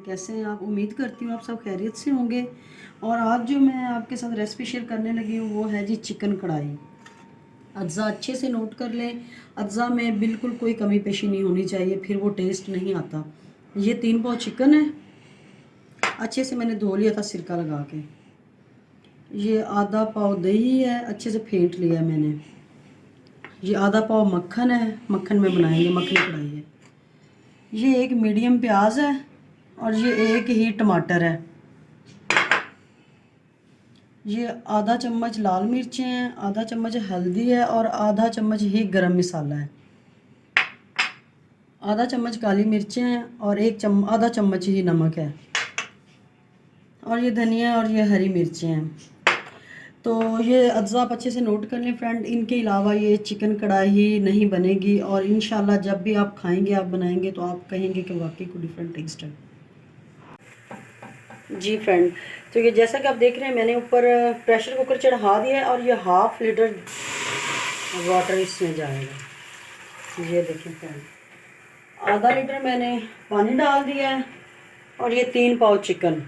कैसे हैं आप? उम्मीद करती हूँ आप सब खैरियत से होंगे। और आज जो मैं आपके साथ रेसिपी शेयर करने लगी हूँ वो है जी चिकन कढ़ाई। अज्जा अच्छे से नोट कर लें। अज्जा में बिल्कुल कोई कमी पेशी नहीं होनी चाहिए, फिर वो टेस्ट नहीं आता। ये 3 पाव चिकन है, अच्छे से मैंने धो लिया था सिरका लगा के। ये आधा पाव दही है, अच्छे से फेंट लिया है मैंने। ये आधा पाव मक्खन है, मक्खन में बनाएंगे, मक्खनी कढ़ाई है। ये एक मीडियम प्याज है और ये एक ही टमाटर है। ये आधा चम्मच लाल मिर्चें हैं, आधा चम्मच हल्दी है और आधा चम्मच ही गरम मसाला है। आधा चम्मच काली मिर्चें हैं और आधा चम्मच ही नमक है। और ये धनिया और ये हरी मिर्चें हैं। तो ये अज्जा आप अच्छे से नोट कर लें फ्रेंड। इनके अलावा ये चिकन कढ़ाई नहीं बनेगी और इंशाल्लाह जब भी आप खाएंगे, आप बनाएंगे तो आप कहेंगे कि वाकई को डिफरेंट टेस्ट है जी फ्रेंड। तो ये जैसा कि आप देख रहे हैं, मैंने ऊपर प्रेशर कुकर चढ़ा दिया है और ये 1/2 लीटर वाटर इसमें जाएगा। ये देखिए फ्रेंड, आधा लीटर मैंने पानी डाल दिया है और ये 3 पाव चिकन।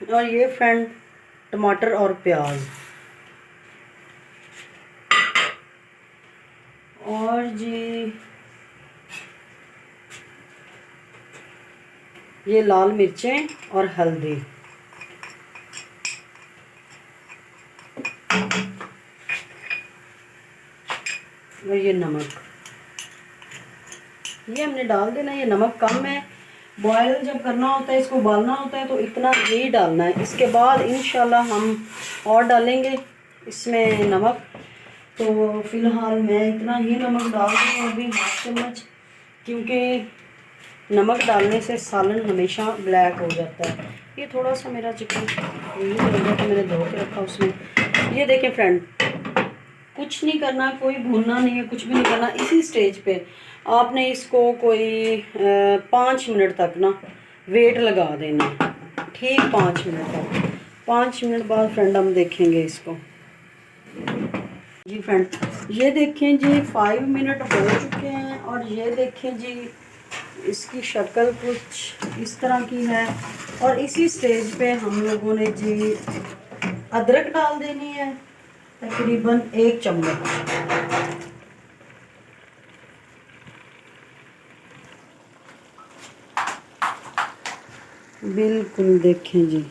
और ये फ्रेंड टमाटर और प्याज और जी ये लाल मिर्चें और हल्दी और ये नमक, ये हमने डाल देना। ये नमक कम है, बॉयल जब करना होता है, इसको उबालना होता है तो इतना ही डालना है। इसके बाद इंशाल्लाह हम और डालेंगे इसमें नमक। तो फ़िलहाल मैं इतना ही नमक डाल रही हूँ अभी, 1/2 चम्मच, क्योंकि नमक डालने से सालन हमेशा ब्लैक हो जाता है। ये थोड़ा सा मेरा चिकन यही हो गया तो मैंने धो के रखा उसमें। ये देखें फ्रेंड, कुछ नहीं करना, कोई भूनना नहीं है, कुछ भी नहीं करना। इसी स्टेज पे आपने इसको कोई 5 मिनट तक ना वेट लगा देना, ठीक 5 मिनट तक। 5 मिनट बाद फ्रेंड हम देखेंगे इसको जी फ्रेंड। ये देखें जी 5 मिनट हो चुके हैं और ये देखें जी इसकी शक्ल कुछ इस तरह की है। और इसी स्टेज पे हम लोगों ने जी अदरक डाल देनी है, तकरीबन 1 चम्मच। बिल्कुल देखें जी,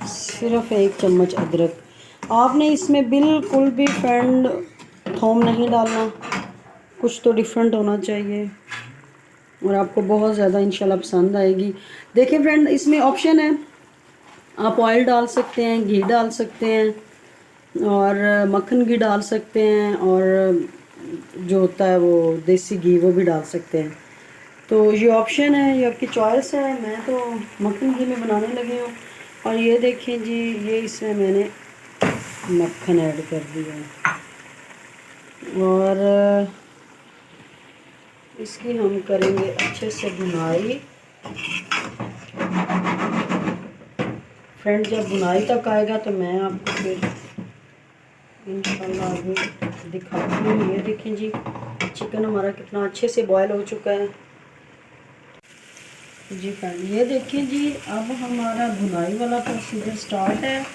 सिर्फ 1 चम्मच अदरक। आपने इसमें बिल्कुल भी फ्रेंड थोम नहीं डालना, कुछ तो डिफरेंट होना चाहिए और आपको बहुत ज़्यादा इंशाल्लाह पसंद आएगी। देखिए फ्रेंड, इसमें ऑप्शन है, आप ऑयल डाल सकते हैं, घी डाल सकते हैं और मक्खन घी डाल सकते हैं और जो होता है वो देसी घी वो भी डाल सकते हैं। तो ये ऑप्शन है, ये आपकी चॉइस है। मैं तो मक्खन घी में बनाने लगी हूँ। और ये देखें जी, ये इसमें मैंने मक्खन ऐड कर दिया है और इसकी हम करेंगे अच्छे से भुनाई। फ्रेंड जब भुनाई तक आएगा तो मैं आपको फिर इंशाल्लाह आगे दिखाती हूँ। ये देखें जी, चिकन हमारा कितना अच्छे से बॉयल हो चुका है जी फ्रेंड। ये देखें जी, अब हमारा भुनाई वाला प्रोसीजर स्टार्ट है।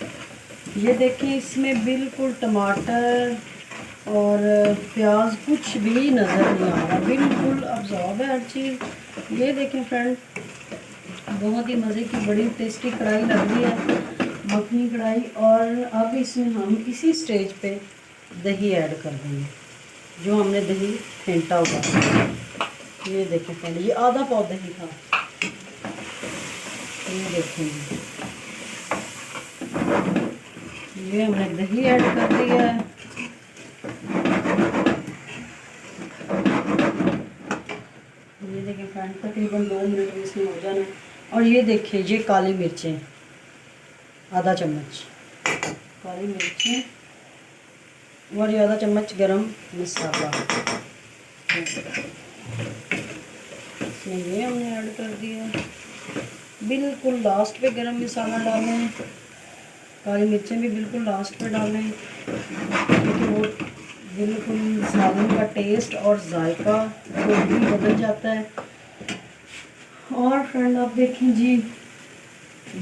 ये देखें, इसमें बिल्कुल टमाटर और प्याज कुछ भी नज़र नहीं आ रहा, बिल्कुल अब्जॉर्ब है हर चीज़। ये देखें फ्रेंड, बहुत ही मज़े की बड़ी टेस्टी कढ़ाई लग रही है, मखनी कढ़ाई। और अब इसमें हम इसी स्टेज पे दही ऐड कर देंगे, जो हमने दही फेंटा हुआ। ये देखें फ्रेंड, ये आधा पाव दही था। ये देखेंगे, ये हमने दही ऐड कर दिया है। ये देखें फ्रेंड, तकरीबन 2 मिनट में इसमें हो जाना है। और ये देखिए, ये काली मिर्चें आधा चम्मच काली मिर्चें और ये आधा चम्मच गरम मसाला इसमें ये हमने ऐड कर दिया। बिल्कुल लास्ट पे गरम मसाला डालें, काली मिर्चें भी बिल्कुल लास्ट पे डालें, क्योंकि वो बिल्कुल सालन का टेस्ट और जायका टोटली बदल जाता है। और फ्रेंड आप देखें जी,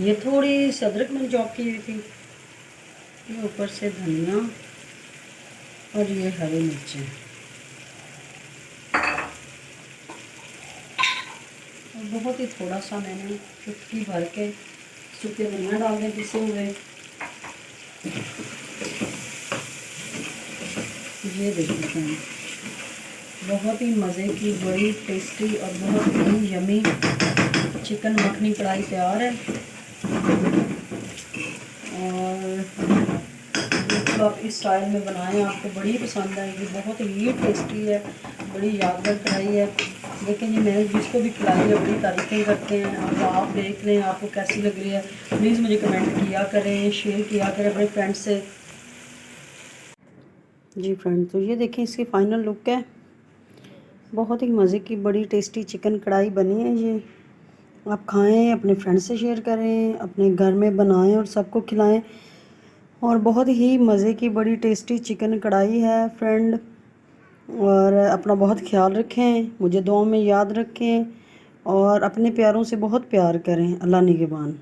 ये थोड़ी सी अदरक मैंने चॉप की हुई थी, ये ऊपर से धनिया और ये हरी मिर्चें, और बहुत ही थोड़ा सा मैंने चुटकी भर के सूखे धनिया डाल दें पिसे हुए। ये देखिए फ्रेंड, बहुत ही मज़े की बड़ी टेस्टी और बहुत ही यमी चिकन मखनी कढ़ाई तैयार है। और बिल्कुल आप इस स्टाइल में बनाएं, आपको बड़ी पसंद आएगी। बहुत ही टेस्टी है, बड़ी यादगार कढ़ाई है। लेकिन ये मैंने जिसको भी खिलाई है बड़ी तारीफ़ें करते हैं। अब आप देख लें आपको कैसी लग रही है, प्लीज़ मुझे कमेंट किया करें, शेयर किया करें अपने फ्रेंड से। जी फ्रेंड, तो ये देखें इसकी फ़ाइनल लुक है। बहुत ही मज़े की बड़ी टेस्टी चिकन कढ़ाई बनी है। ये आप खाएं, अपने फ्रेंड से शेयर करें, अपने घर में बनाएं और सबको खिलाएं। और बहुत ही मज़े की बड़ी टेस्टी चिकन कढ़ाई है फ्रेंड। और अपना बहुत ख्याल रखें, मुझे दुआओं में याद रखें और अपने प्यारों से बहुत प्यार करें। अल्लाह निगहबान।